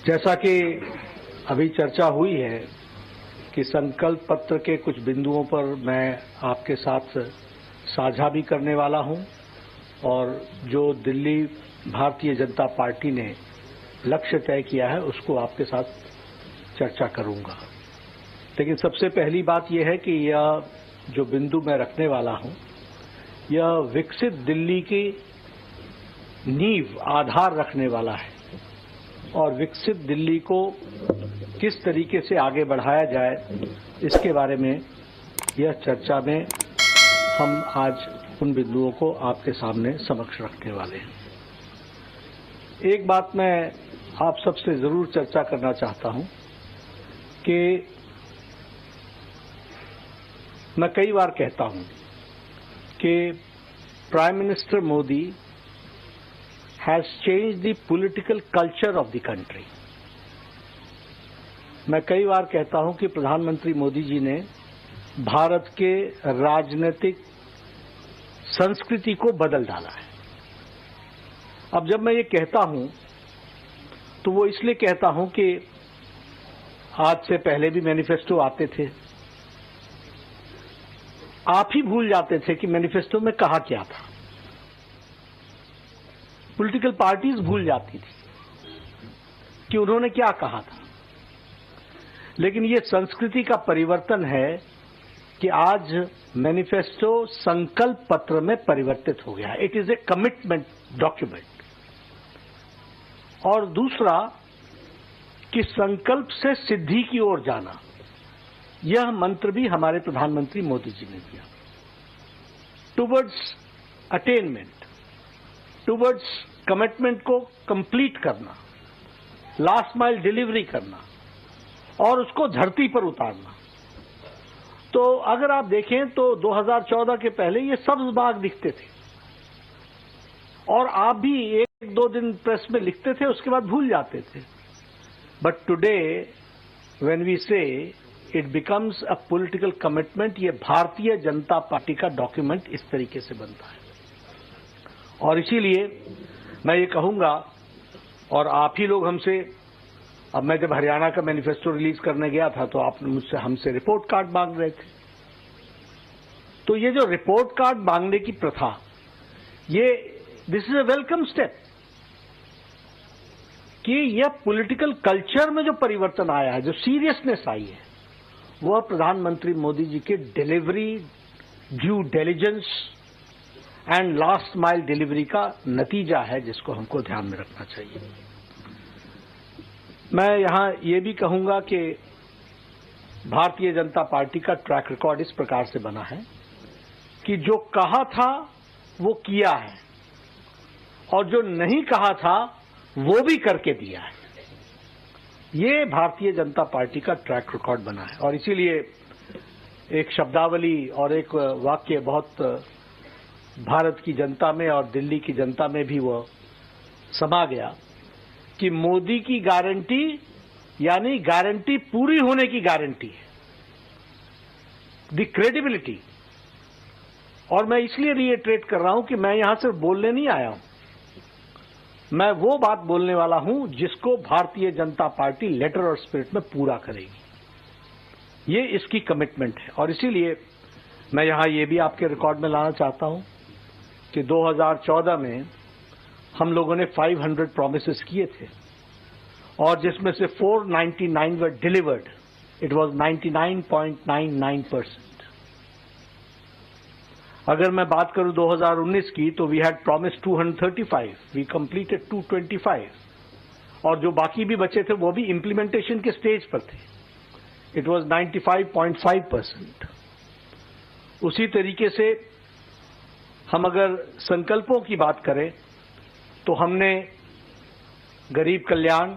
जैसा कि अभी चर्चा हुई है कि संकल्प पत्र के कुछ बिंदुओं पर मैं आपके साथ साझा भी करने वाला हूं और जो दिल्ली भारतीय जनता पार्टी ने लक्ष्य तय किया है उसको आपके साथ चर्चा करूंगा। लेकिन सबसे पहली बात यह है कि यह जो बिंदु मैं रखने वाला हूं यह विकसित दिल्ली की नींव आधार रखने वाला है और विकसित दिल्ली को किस तरीके से आगे बढ़ाया जाए इसके बारे में यह चर्चा में हम आज उन बिंदुओं को आपके सामने समक्ष रखने वाले हैं। एक बात मैं आप सबसे जरूर चर्चा करना चाहता हूं कि मैं कई बार कहता हूं कि prime minister Modi has changed the political culture of the country। मैं कई बार कहता हूं कि प्रधानमंत्री मोदी जी ने भारत के राजनीतिक संस्कृति को बदल डाला है। अब जब मैं ये कहता हूं तो वो इसलिए कहता हूं कि आज से पहले भी मैनिफेस्टो आते थे, आप ही भूल जाते थे कि मैनिफेस्टो में कहा क्या था। पॉलिटिकल पार्टीज भूल जाती थी कि उन्होंने क्या कहा था। लेकिन ये संस्कृति का परिवर्तन है कि आज मैनिफेस्टो संकल्प पत्र में परिवर्तित हो गया। It is a commitment document. और दूसरा कि संकल्प से सिद्धि की ओर जाना, यह मंत्र भी हमारे प्रधानमंत्री मोदी जी ने दिया। टुवर्ड्स अटेनमेंट, टुवर्ड्स कमिटमेंट को कंप्लीट करना, लास्ट माइल डिलीवरी करना और उसको धरती पर उतारना। तो अगर आप देखें तो 2014 के पहले ये सब्ज बाग दिखते थे और आप भी एक दो दिन प्रेस में लिखते थे, उसके बाद भूल जाते थे। बट टुडे व्हेन वी से it becomes a political commitment, ये भारतीय जनता पार्टी का डॉक्यूमेंट इस तरीके से बनता है। और इसीलिए मैं ये कहूंगा, और आप ही लोग हमसे, अब मैं जब हरियाणा का मैनिफेस्टो रिलीज करने गया था तो आप मुझसे हमसे रिपोर्ट कार्ड मांग रहे थे। तो ये जो रिपोर्ट कार्ड मांगने की प्रथा, ये this is a welcome step कि यह पॉलिटिकल कल्चर में जो परिवर्तन आया है, जो सीरियसनेस आई है, वह प्रधानमंत्री मोदी जी के delivery, due diligence and last mile delivery का नतीजा है, जिसको हमको ध्यान में रखना चाहिए। मैं यहां ये भी कहूंगा कि भारतीय जनता पार्टी का ट्रैक रिकॉर्ड इस प्रकार से बना है कि जो कहा था वो किया है और जो नहीं कहा था वो भी करके दिया है। ये भारतीय जनता पार्टी का ट्रैक रिकॉर्ड बना है। और इसीलिए एक शब्दावली और एक वाक्य बहुत भारत की जनता में और दिल्ली की जनता में भी वो समा गया कि मोदी की गारंटी यानी गारंटी पूरी होने की गारंटी है, द क्रेडिबिलिटी। और मैं इसलिए रिएट्रेट कर रहा हूं कि मैं यहां सिर्फ बोलने नहीं आया हूं, मैं वो बात बोलने वाला हूं जिसको भारतीय जनता पार्टी लेटर और स्पिरिट में पूरा करेगी। ये इसकी कमिटमेंट है। और इसीलिए मैं यहां ये भी आपके रिकॉर्ड में लाना चाहता हूं कि 2014 में हम लोगों ने 500 प्रॉमिसेस किए थे और जिसमें से 499 वर डिलीवर्ड। It was 99.99%। अगर मैं बात करूं 2019 की तो we had promise 235, we completed 225 और जो बाकी भी बचे थे वो भी इंप्लीमेंटेशन के स्टेज पर थे। It was 95.5%। उसी तरीके से हम अगर संकल्पों की बात करें तो हमने गरीब कल्याण,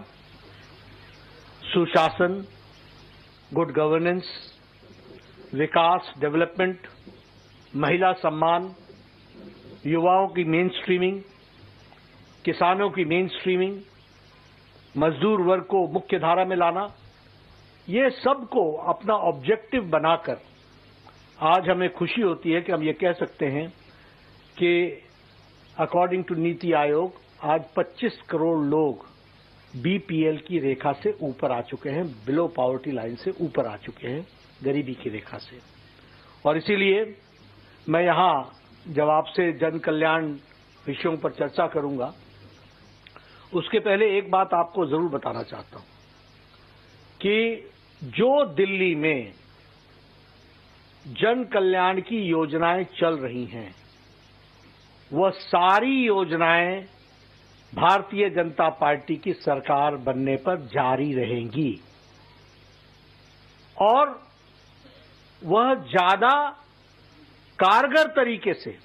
सुशासन, गुड गवर्नेंस, विकास, डेवलपमेंट, महिला सम्मान, युवाओं की मेन स्ट्रीमिंग, किसानों की मेन स्ट्रीमिंग, मजदूर वर्ग को मुख्य धारा में लाना, ये सबको अपना ऑब्जेक्टिव बनाकर आज हमें खुशी होती है कि हम ये कह सकते हैं कि अकॉर्डिंग टू नीति आयोग आज 25 करोड़ लोग बीपीएल की रेखा से ऊपर आ चुके हैं, बिलो पॉवर्टी लाइन से ऊपर आ चुके हैं, गरीबी की रेखा से। और इसीलिए मैं यहां जब आपसे जन कल्याण विषयों पर चर्चा करूंगा, उसके पहले एक बात आपको जरूर बताना चाहता हूं कि जो दिल्ली में जन कल्याण की योजनाएं चल रही हैं, वह सारी योजनाएं भारतीय जनता पार्टी की सरकार बनने पर जारी रहेंगी और वह ज्यादा कारगर तरीके से,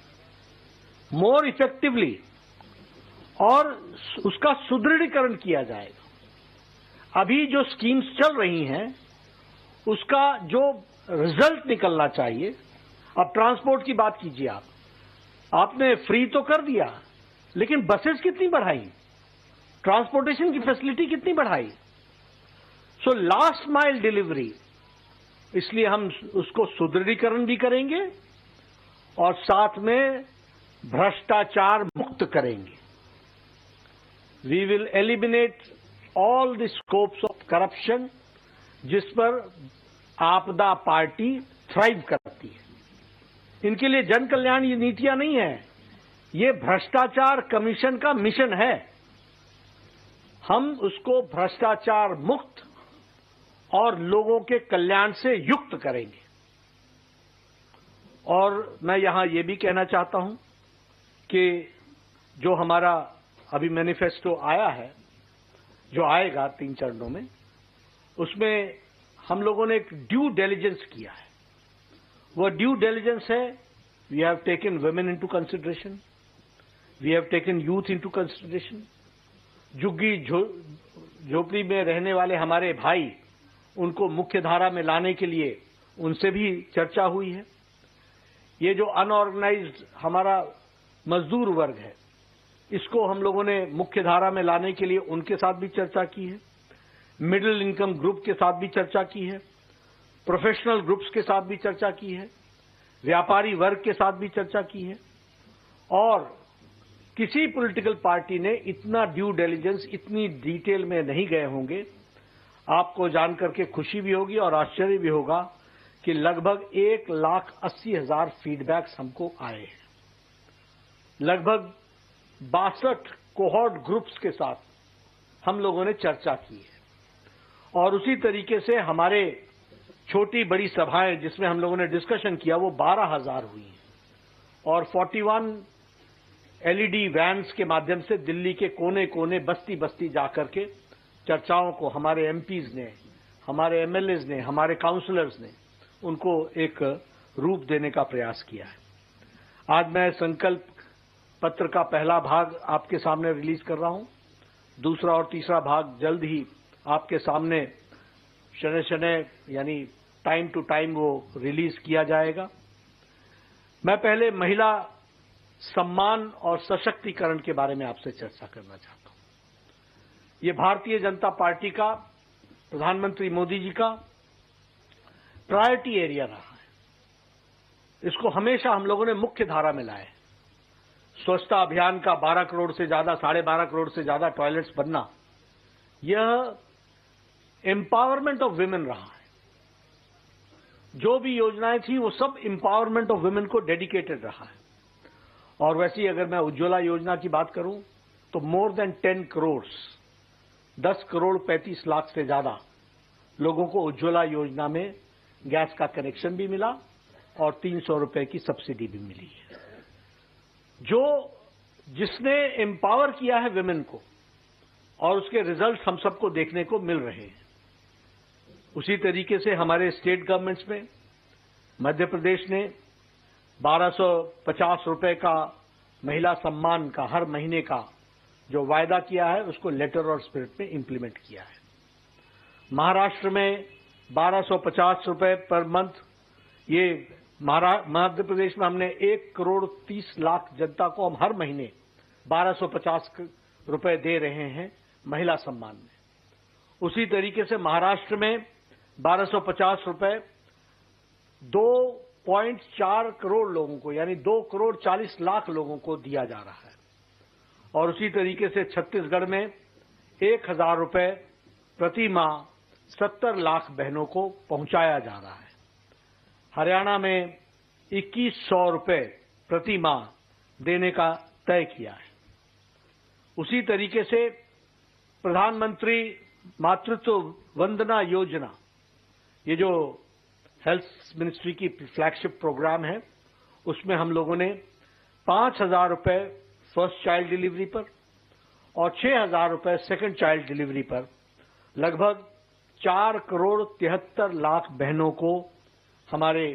मोर इफेक्टिवली, और उसका सुदृढ़ीकरण किया जाएगा। अभी जो स्कीम्स चल रही हैं उसका जो रिजल्ट निकलना चाहिए, अब ट्रांसपोर्ट की बात कीजिए, आपने फ्री तो कर दिया, लेकिन बसेस कितनी बढ़ाई, ट्रांसपोर्टेशन की फैसिलिटी कितनी बढ़ाई। सो लास्ट माइल डिलीवरी, इसलिए हम उसको सुदृढ़ीकरण भी करेंगे और साथ में भ्रष्टाचार मुक्त करेंगे। We will eliminate all the scopes of corruption जिस पर आपदा पार्टी थ्राइव करती है। इनके लिए जन कल्याण ये नीतियां नहीं है, ये भ्रष्टाचार कमीशन का मिशन है। हम उसको भ्रष्टाचार मुक्त और लोगों के कल्याण से युक्त करेंगे। और मैं यहां ये भी कहना चाहता हूं कि जो हमारा अभी मैनिफेस्टो आया है, जो आएगा 3 चरणों में, उसमें हम लोगों ने एक ड्यू डिलिजेंस किया है। वह ड्यू डिलिजेंस है, we have taken women into consideration, we have taken youth into consideration. झुग्गी झोपड़ी में रहने वाले हमारे भाई, उनको मुख्य धारा में लाने के लिए उनसे भी चर्चा हुई है। ये जो अनऑर्गेनाइज्ड हमारा मजदूर वर्ग है, इसको हम लोगों ने मुख्य धारा में लाने के लिए उनके साथ भी चर्चा की है। मिडिल इनकम ग्रुप के साथ भी चर्चा की है, प्रोफेशनल ग्रुप्स के साथ भी चर्चा की है, व्यापारी वर्ग के साथ भी चर्चा की है। और किसी पॉलिटिकल पार्टी ने इतना ड्यू डिलिजेंस, इतनी डिटेल में नहीं गए होंगे। आपको जानकर के खुशी भी होगी और आश्चर्य भी होगा कि लगभग 1,80,000 फीडबैक्स हमको आए हैं। लगभग 62 कोहॉर्ट ग्रुप्स के साथ हम लोगों ने चर्चा की है। और उसी तरीके से हमारे छोटी बड़ी सभाएं जिसमें हम लोगों ने डिस्कशन किया, वो 12,000 हुई हैं। और 41 एलईडी वैन्स के माध्यम से दिल्ली के कोने कोने, बस्ती बस्ती जाकर के चर्चाओं को हमारे एमपीज ने, हमारे एमएलएज ने, हमारे काउंसलर्स ने उनको एक रूप देने का प्रयास किया है। आज मैं संकल्प पत्र का पहला भाग आपके सामने रिलीज कर रहा हूं। दूसरा और तीसरा भाग जल्द ही आपके सामने शनय यानी टाइम टू टाइम वो रिलीज किया जाएगा। मैं पहले महिला सम्मान और सशक्तिकरण के बारे में आपसे चर्चा करना चाहता हूं। ये भारतीय जनता पार्टी का, प्रधानमंत्री मोदी जी का प्रायोरिटी एरिया रहा है। इसको हमेशा हम लोगों ने मुख्य धारा में लाया है। स्वच्छता अभियान का 12 करोड़ से ज्यादा, 12.5 करोड़ से ज्यादा टॉयलेट्स बनना, यह एम्पावरमेंट ऑफ वुमेन रहा है। जो भी योजनाएं थी वो सब एम्पावरमेंट ऑफ वुमेन को डेडिकेटेड रहा है। और वैसे ही अगर मैं उज्ज्वला योजना की बात करूं तो मोर देन 10 करोड़, 10 करोड़ 35 लाख से ज्यादा लोगों को उज्ज्वला योजना में गैस का कनेक्शन भी मिला और 300 रुपए की सब्सिडी भी मिली है। जिसने एम्पावर किया है वुमेन को, और उसके रिजल्ट हम सबको देखने को मिल रहे हैं। उसी तरीके से हमारे स्टेट गवर्नमेंट्स में मध्य प्रदेश ने 1250 रुपए का महिला सम्मान का हर महीने का जो वायदा किया है, उसको लेटर और स्पिरिट में इंप्लीमेंट किया है। महाराष्ट्र में 1250 रुपए पर मंथ, ये मध्य प्रदेश में हमने 1 करोड़ 30 लाख जनता को हम हर महीने 1250 रुपए दे रहे हैं महिला सम्मान में। उसी तरीके से महाराष्ट्र में 1250 रुपए 2.4 करोड़ लोगों को, यानी 2 करोड़ 40 लाख लोगों को दिया जा रहा है। और उसी तरीके से छत्तीसगढ़ में 1,000 रुपए प्रति माह 70 लाख बहनों को पहुंचाया जा रहा है। हरियाणा में 2,100 रुपए प्रति माह देने का तय किया है। उसी तरीके से प्रधानमंत्री मातृत्व वंदना योजना, ये जो हेल्थ मिनिस्ट्री की फ्लैगशिप प्रोग्राम है, उसमें हम लोगों ने 5,000 रुपए फर्स्ट चाइल्ड डिलीवरी पर और 6,000 रुपए सेकंड चाइल्ड डिलीवरी पर लगभग 4 करोड़ 73 लाख बहनों को, हमारे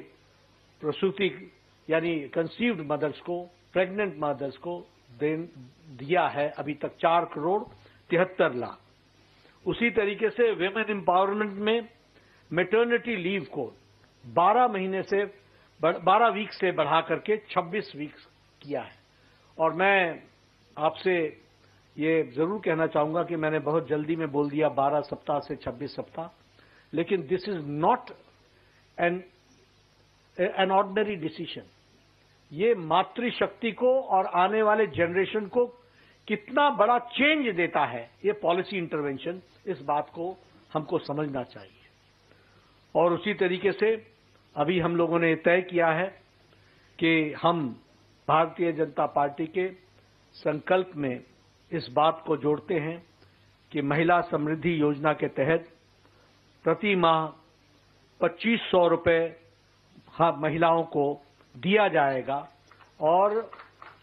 प्रसूति यानी कंसीव्ड मदर्स को, प्रेग्नेंट मदर्स को दिया है अभी तक 4 करोड़ 73 लाख। उसी तरीके से विमेन एम्पावरमेंट में मैटरनिटी लीव को 12 वीक से बढ़ा करके 26 वीक किया है। और मैं आपसे ये जरूर कहना चाहूंगा कि मैंने बहुत जल्दी में बोल दिया 12 सप्ताह से 26 सप्ताह, लेकिन this is not an ordinary decision. ये मातृशक्ति को और आने वाले जनरेशन को कितना बड़ा चेंज देता है, ये पॉलिसी इंटरवेंशन, इस बात को हमको समझना चाहिए। और उसी तरीके से अभी हम लोगों ने तय किया है कि हम भारतीय जनता पार्टी के संकल्प में इस बात को जोड़ते हैं कि महिला समृद्धि योजना के तहत प्रति माह 2,500 रुपए महिलाओं को दिया जाएगा। और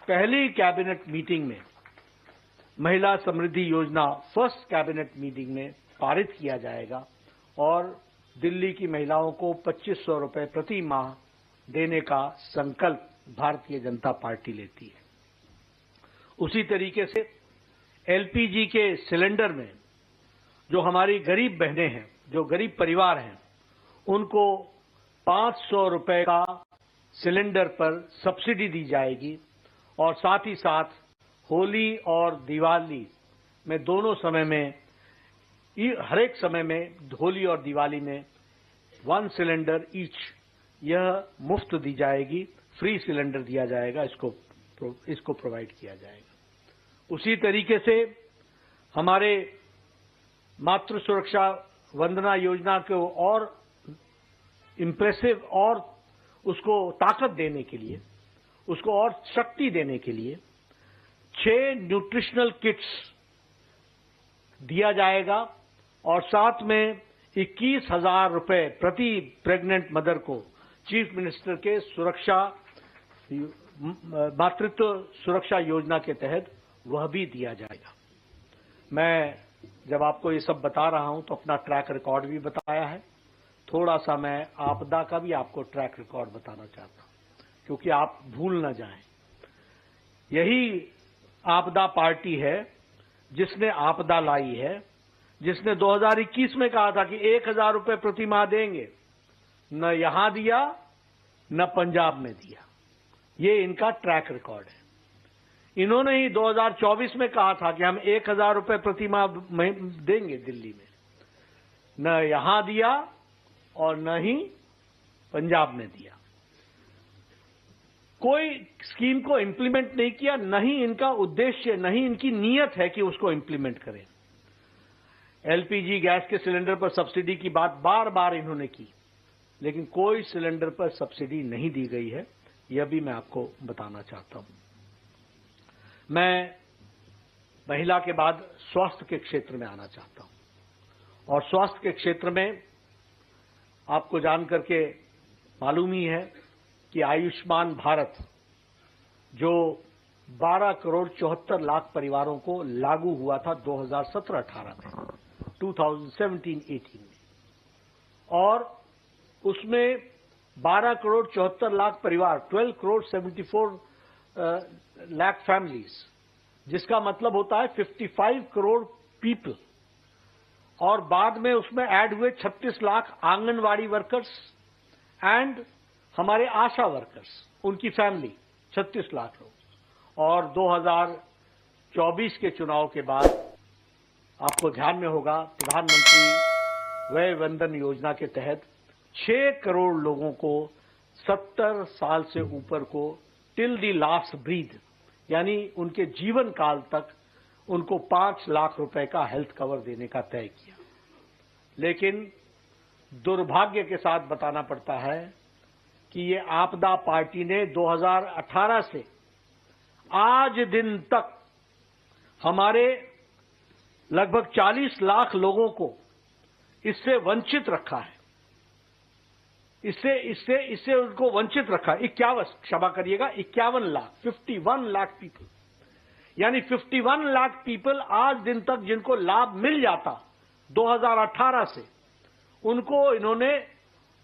पहली कैबिनेट मीटिंग में महिला समृद्धि योजना फर्स्ट कैबिनेट मीटिंग में पारित किया जाएगा और दिल्ली की महिलाओं को 2,500 रुपए प्रति माह देने का संकल्प भारतीय जनता पार्टी लेती है। उसी तरीके से एलपीजी के सिलेंडर में जो हमारी गरीब बहनें हैं, जो गरीब परिवार हैं, उनको 500 रुपए का सिलेंडर पर सब्सिडी दी जाएगी। और साथ ही साथ होली और दिवाली में दोनों समय में, हर एक समय में, होली और दिवाली में 1 सिलेंडर ईच, यह मुफ्त दी जाएगी, फ्री सिलेंडर दिया जाएगा, इसको प्रोवाइड किया जाएगा। उसी तरीके से हमारे मातृ सुरक्षा वंदना योजना को और इम्प्रेसिव और उसको ताकत देने के लिए, उसको और शक्ति देने के लिए 6 न्यूट्रिशनल किट्स दिया जाएगा और साथ में 21,000 रुपए प्रति प्रेग्नेंट मदर को चीफ मिनिस्टर के मातृत्व सुरक्षा योजना के तहत वह भी दिया जाएगा। मैं जब आपको ये सब बता रहा हूं तो अपना ट्रैक रिकॉर्ड भी बताया है। थोड़ा सा मैं आपदा का भी आपको ट्रैक रिकॉर्ड बताना चाहता हूं, क्योंकि आप भूल न जाएं। यही आपदा पार्टी है जिसने आपदा लाई है, जिसने 2021 में कहा था कि 1,000 रुपए प्रति माह देंगे, न यहां दिया न पंजाब में दिया। ये इनका ट्रैक रिकॉर्ड है। इन्होंने ही 2024 में कहा था कि हम 1,000 रुपए प्रति माह देंगे दिल्ली में, न यहां दिया और न ही पंजाब में दिया। कोई स्कीम को इंप्लीमेंट नहीं किया, न ही इनका उद्देश्य, न ही इनकी नीयत है कि उसको इंप्लीमेंट करें। एलपीजी गैस के सिलेंडर पर सब्सिडी की बात बार बार इन्होंने की, लेकिन कोई सिलेंडर पर सब्सिडी नहीं दी गई है, यह भी मैं आपको बताना चाहता हूं। मैं महिला के बाद स्वास्थ्य के क्षेत्र में आना चाहता हूं। और स्वास्थ्य के क्षेत्र में आपको जान करके मालूम ही है कि आयुष्मान भारत जो 12 करोड़ 74 लाख परिवारों को लागू हुआ था 2017-18 में, 2017-18 में, और उसमें 12 करोड़ 74 लाख परिवार, 12 करोड़ 74 लाख फैमिलीज, जिसका मतलब होता है 55 करोड़ पीपल। और बाद में उसमें ऐड हुए 36 लाख आंगनवाड़ी वर्कर्स एंड हमारे आशा वर्कर्स, उनकी फैमिली 36 लाख लोग। और 2024 के चुनाव के बाद आपको ध्यान में होगा, प्रधानमंत्री वय वंदन योजना के तहत 6 करोड़ लोगों को 70 साल से ऊपर को टिल दी लास्ट ब्रीथ, यानी उनके जीवन काल तक उनको 5 लाख रुपए का हेल्थ कवर देने का तय किया। लेकिन दुर्भाग्य के साथ बताना पड़ता है कि ये आपदा पार्टी ने 2018 से आज दिन तक हमारे लगभग 40 लाख लोगों को इससे वंचित रखा है। इससे उनको वंचित रखा। 51 लाख 51 लाख पीपल, यानी 51 लाख पीपल आज दिन तक जिनको लाभ मिल जाता 2018 से, उनको इन्होंने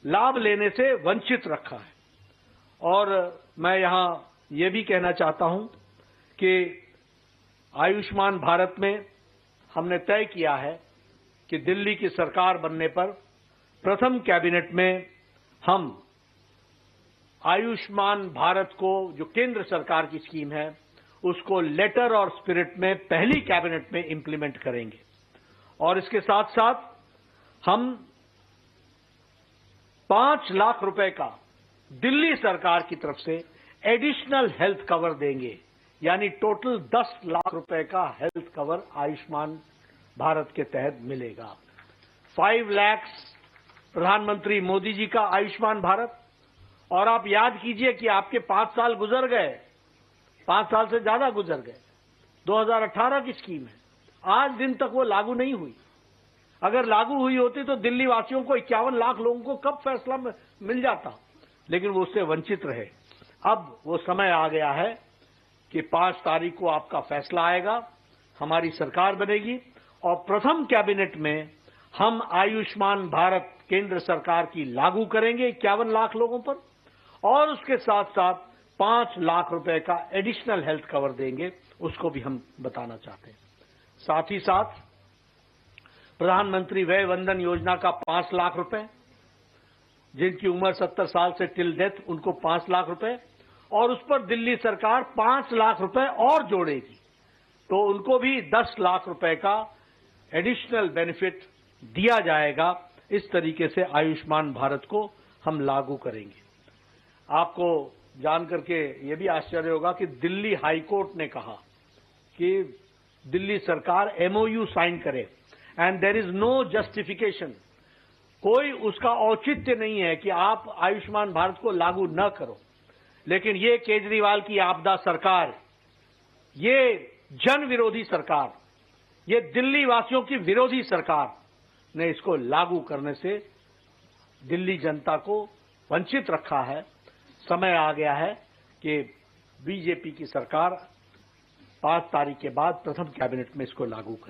लाभ लेने से वंचित रखा है। और मैं यहां ये भी कहना चाहता हूं कि आयुष्मान भारत में हमने तय किया है कि दिल्ली की सरकार बनने पर प्रथम कैबिनेट में हम आयुष्मान भारत को, जो केंद्र सरकार की स्कीम है, उसको लेटर और स्पिरिट में पहली कैबिनेट में इंप्लीमेंट करेंगे। और इसके साथ साथ हम 5 लाख रुपए का दिल्ली सरकार की तरफ से एडिशनल हेल्थ कवर देंगे, यानी टोटल 10 लाख रुपए का हेल्थ कवर आयुष्मान भारत के तहत मिलेगा। 5 लाख प्रधानमंत्री मोदी जी का आयुष्मान भारत। और आप याद कीजिए कि आपके 5 साल गुजर गए, 5 साल से ज्यादा गुजर गए। 2018 की स्कीम है, आज दिन तक वो लागू नहीं हुई। अगर लागू हुई होती तो दिल्ली वासियों को 51 लाख लोगों को कब फैसला मिल जाता, लेकिन वो उससे वंचित रहे। अब वो समय आ गया है कि 5 तारीख को आपका फैसला आएगा, हमारी सरकार बनेगी और प्रथम कैबिनेट में हम आयुष्मान भारत केंद्र सरकार की लागू करेंगे 51 लाख लोगों पर, और उसके साथ साथ 5 लाख रुपए का एडिशनल हेल्थ कवर देंगे, उसको भी हम बताना चाहते हैं। साथ ही साथ प्रधानमंत्री वय वंदन योजना का 5 लाख रुपए, जिनकी उम्र 70 साल से टिल डेथ, उनको 5 लाख रुपए, और उस पर दिल्ली सरकार 5 लाख रुपए और जोड़ेगी, तो उनको भी 10 लाख रुपए का एडिशनल बेनिफिट दिया जाएगा। इस तरीके से आयुष्मान भारत को हम लागू करेंगे। आपको जानकर के ये भी आश्चर्य होगा कि दिल्ली हाई कोर्ट ने कहा कि दिल्ली सरकार MOU साइन करे, and there is no justification, कोई उसका औचित्य नहीं है कि आप आयुष्मान भारत को लागू न करो। लेकिन ये केजरीवाल की आपदा सरकार, ये जन विरोधी सरकार, ये दिल्ली वासियों की विरोधी सरकार ने इसको लागू करने से दिल्ली जनता को वंचित रखा है। समय आ गया है कि बीजेपी की सरकार 5 तारीख के बाद प्रथम कैबिनेट में इसको लागू करे।